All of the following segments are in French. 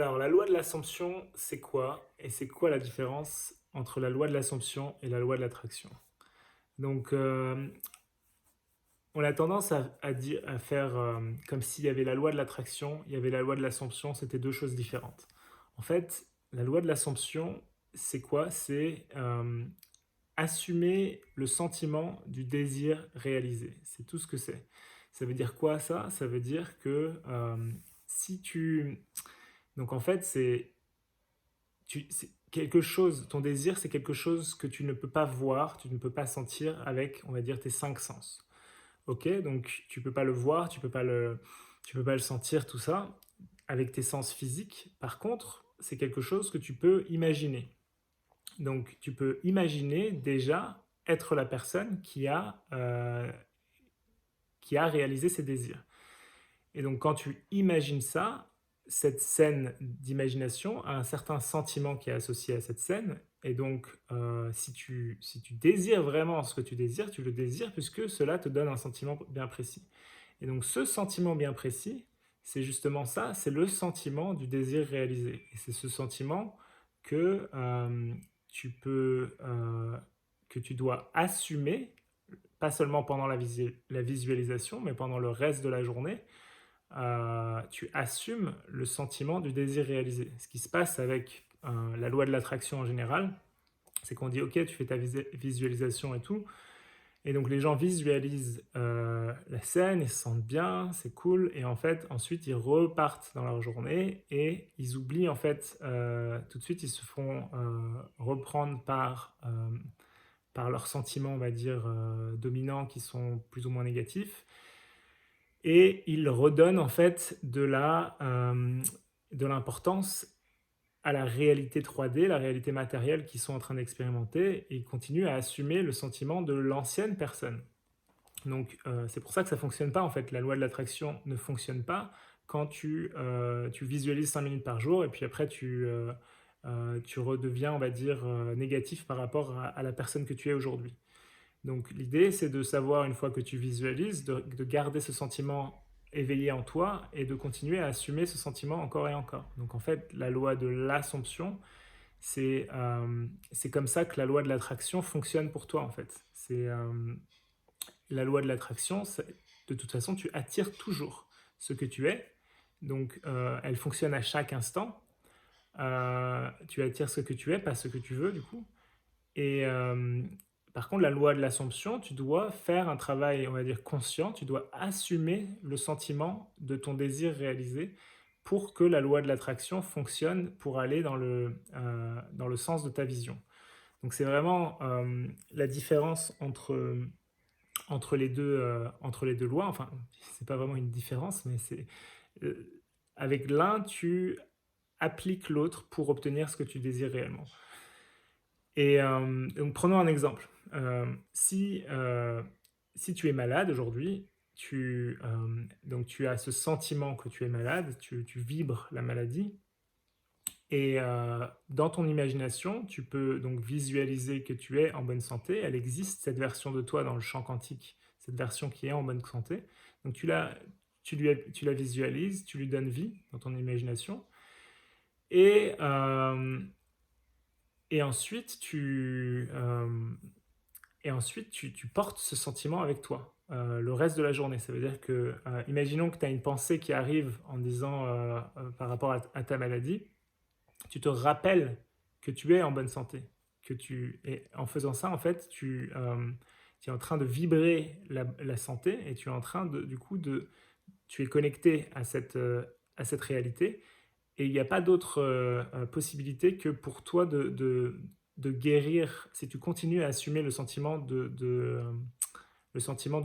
Alors, la loi de l'Assomption, c'est quoi? Et c'est quoi la différence entre la loi de l'Assomption et la loi de l'attraction? Donc, on a tendance à faire comme s'il y avait la loi de l'attraction, il y avait la loi de l'Assomption, c'était deux choses différentes. En fait, la loi de l'Assomption, c'est quoi? C'est assumer le sentiment du désir réalisé. C'est tout ce que c'est. Ça veut dire quoi ça? Ça veut dire que si tu... Donc en fait, c'est quelque chose, ton désir, c'est quelque chose que tu ne peux pas voir, tu ne peux pas sentir avec, on va dire, tes cinq sens. Ok, donc tu peux pas le voir, tu peux pas le sentir, tout ça, avec tes sens physiques. Par contre, c'est quelque chose que tu peux imaginer. Donc tu peux imaginer déjà être la personne qui a réalisé ses désirs. Et donc, quand tu imagines ça, cette scène d'imagination a un certain sentiment qui est associé à cette scène. Et donc, si tu désires vraiment ce que tu désires, tu le désires puisque cela te donne un sentiment bien précis. Et donc, ce sentiment bien précis, c'est justement ça, c'est le sentiment du désir réalisé. Et c'est ce sentiment que que tu dois assumer, pas seulement pendant la visualisation, mais pendant le reste de la journée, tu assumes le sentiment du désir réalisé. Ce qui se passe avec la loi de l'attraction en général, c'est qu'on dit ok, tu fais ta visualisation et tout, et donc les gens visualisent la scène, ils se sentent bien, c'est cool, et en fait ensuite ils repartent dans leur journée et ils oublient en fait tout de suite, ils se font reprendre par leurs sentiments, on va dire, dominants qui sont plus ou moins négatifs, et il redonne en fait de l'importance à la réalité 3D, la réalité matérielle qu'ils sont en train d'expérimenter, et il continue à assumer le sentiment de l'ancienne personne. Donc c'est pour ça que ça ne fonctionne pas en fait. La loi de l'attraction ne fonctionne pas quand tu visualises 5 minutes par jour et puis après tu redeviens, on va dire, négatif par rapport à la personne que tu es aujourd'hui. Donc l'idée, c'est de savoir, une fois que tu visualises, de garder ce sentiment éveillé en toi et de continuer à assumer ce sentiment encore et encore. Donc en fait, la loi de l'assomption, c'est comme ça que la loi de l'attraction fonctionne pour toi en fait. La loi de l'attraction, de toute façon, tu attires toujours ce que tu es. Donc elle fonctionne à chaque instant. Tu attires ce que tu es, pas ce que tu veux du coup. Et par contre, la loi de l'Assomption, tu dois faire un travail, on va dire, conscient, tu dois assumer le sentiment de ton désir réalisé pour que la loi de l'attraction fonctionne pour aller dans le sens de ta vision. Donc c'est vraiment la différence entre les deux lois. Enfin, c'est pas vraiment une différence, mais euh, avec l'un, tu appliques l'autre pour obtenir ce que tu désires réellement. Et donc prenons un exemple. Si tu es malade aujourd'hui, donc tu as ce sentiment que tu es malade, tu vibres la maladie, et dans ton imagination, tu peux donc visualiser que tu es en bonne santé. Elle existe, cette version de toi dans le champ quantique, cette version qui est en bonne santé. Donc tu la visualises, tu lui donnes vie dans ton imagination, et et ensuite, tu portes ce sentiment avec toi le reste de la journée. Ça veut dire que, imaginons que tu as une pensée qui arrive en disant, par rapport à ta maladie, tu te rappelles que tu es en bonne santé. Et en faisant ça, en fait, tu es en train de vibrer la santé, et tu es en train du coup, tu es connecté à cette réalité, et il n'y a pas d'autre possibilité que pour toi de guérir si tu continues à assumer le sentiment du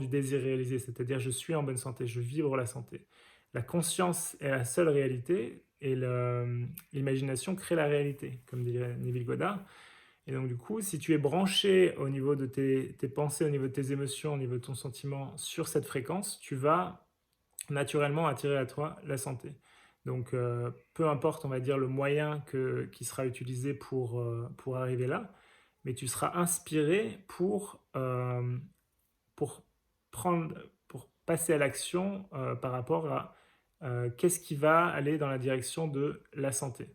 désir réalisé, c'est-à-dire je suis en bonne santé, je vibre la santé. La conscience est la seule réalité, et l'imagination crée la réalité, comme dirait Neville Goddard. Et donc du coup, si tu es branché au niveau de tes pensées, au niveau de tes émotions, au niveau de ton sentiment sur cette fréquence, tu vas naturellement attirer à toi la santé. Donc, peu importe, on va dire, le moyen qui sera utilisé pour arriver là, mais tu seras inspiré pour, prendre, pour passer à l'action par rapport à qu'est-ce qui va aller dans la direction de la santé.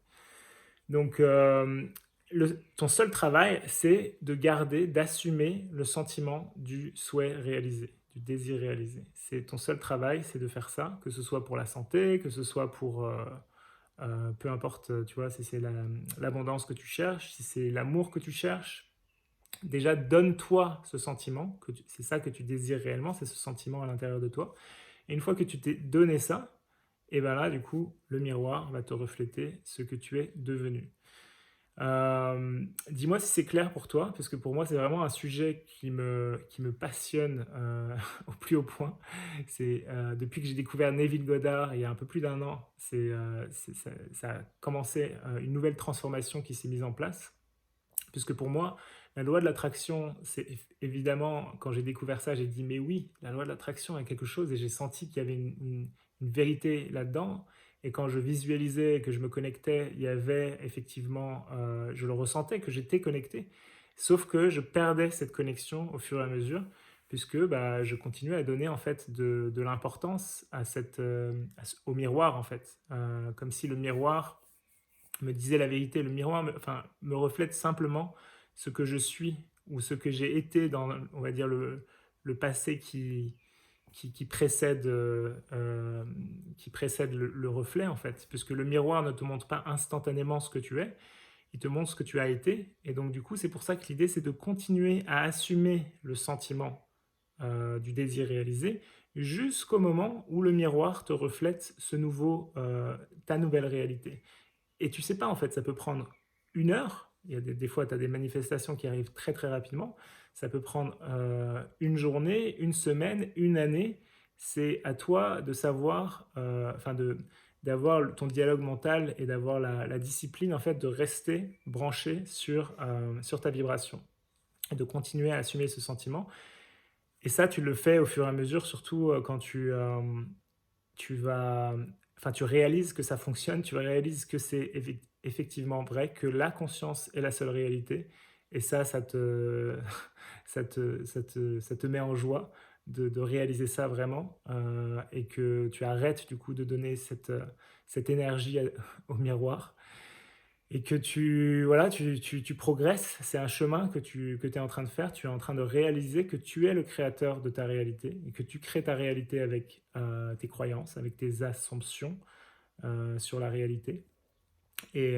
Donc, ton seul travail, c'est de garder, d'assumer le sentiment du souhait réalisé, du désir réalisé. C'est ton seul travail, c'est de faire ça, que ce soit pour la santé, que ce soit pour, peu importe, tu vois, si c'est l'abondance que tu cherches, si c'est l'amour que tu cherches. Déjà, donne-toi ce sentiment, c'est ça que tu désires réellement, c'est ce sentiment à l'intérieur de toi. Et une fois que tu t'es donné ça, et ben là, du coup, le miroir va te refléter ce que tu es devenu. Dis-moi si c'est clair pour toi, parce que pour moi, c'est vraiment un sujet qui me passionne au plus haut point. Depuis que j'ai découvert Neville Goddard il y a un peu plus d'un an, ça a commencé une nouvelle transformation qui s'est mise en place. Puisque pour moi, la loi de l'attraction, c'est évidemment, quand j'ai découvert ça, j'ai dit, mais oui, la loi de l'attraction est quelque chose, et j'ai senti qu'il y avait une vérité là-dedans. Et quand je visualisais et que je me connectais, il y avait effectivement, je le ressentais, que j'étais connecté. Sauf que je perdais cette connexion au fur et à mesure, puisque bah, je continuais à donner en fait de l'importance au miroir en fait. Comme si le miroir me disait la vérité. Le miroir me reflète simplement ce que je suis ou ce que j'ai été dans, on va dire, le passé qui précède, qui précède le reflet, en fait. Puisque le miroir ne te montre pas instantanément ce que tu es, il te montre ce que tu as été. Et donc, du coup, c'est pour ça que l'idée, c'est de continuer à assumer le sentiment du désir réalisé jusqu'au moment où le miroir te reflète ta nouvelle réalité. Et tu sais pas, en fait, ça peut prendre 1 heure. Il y a des fois, tu as des manifestations qui arrivent très très rapidement. Ça peut prendre une journée, une semaine, une année. C'est à toi de savoir, d'avoir ton dialogue mental et d'avoir la discipline, en fait, de rester branché sur ta vibration et de continuer à assumer ce sentiment. Et ça, tu le fais au fur et à mesure, surtout quand tu vas, tu réalises que ça fonctionne, tu réalises que c'est effectivement vrai, que la conscience est la seule réalité. Et ça te, ça te met en joie de réaliser ça vraiment, et que tu arrêtes du coup de donner cette énergie au miroir et que voilà, tu progresses. C'est un chemin que tu es en train de faire. Tu es en train de réaliser que tu es le créateur de ta réalité et que tu crées ta réalité avec tes croyances, avec tes assumptions sur la réalité. Et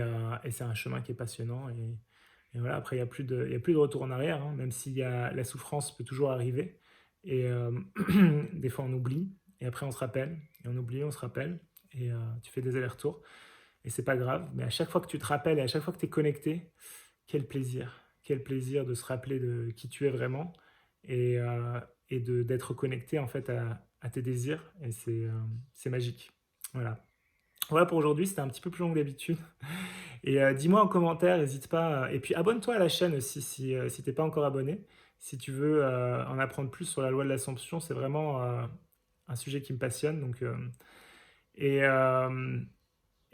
c'est un chemin qui est passionnant. Et voilà, après, il y a plus de retour en arrière, hein, même si la souffrance peut toujours arriver. Et des fois, on oublie. Et après, on se rappelle. Et on oublie, on se rappelle. Et tu fais des allers-retours. Et c'est pas grave, mais à chaque fois que tu te rappelles et à chaque fois que tu es connecté, quel plaisir de se rappeler de qui tu es vraiment et, d'être connecté en fait à tes désirs. Et c'est magique. Voilà. Voilà pour aujourd'hui, c'était un petit peu plus long que d'habitude. Et dis-moi en commentaire, n'hésite pas. Et puis abonne-toi à la chaîne aussi si t'es pas encore abonné. Si tu veux en apprendre plus sur la loi de l'Assomption, c'est vraiment un sujet qui me passionne. Et, euh,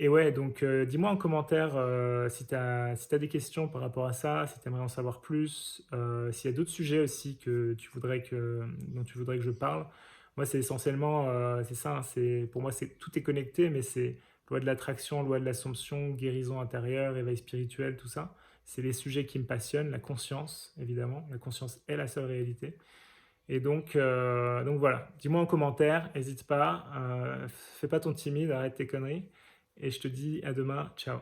et ouais, donc dis-moi en commentaire si t'as des questions par rapport à ça, si tu aimerais en savoir plus, s'il y a d'autres sujets aussi dont tu voudrais que je parle. Moi, c'est essentiellement, c'est ça, hein, pour moi, tout est connecté, mais c'est loi de l'attraction, loi de l'assomption, guérison intérieure, éveil spirituel, tout ça. C'est les sujets qui me passionnent, la conscience, évidemment. La conscience est la seule réalité. Et donc voilà, dis-moi en commentaire, n'hésite pas, fais pas ton timide, arrête tes conneries. Et je te dis à demain, ciao.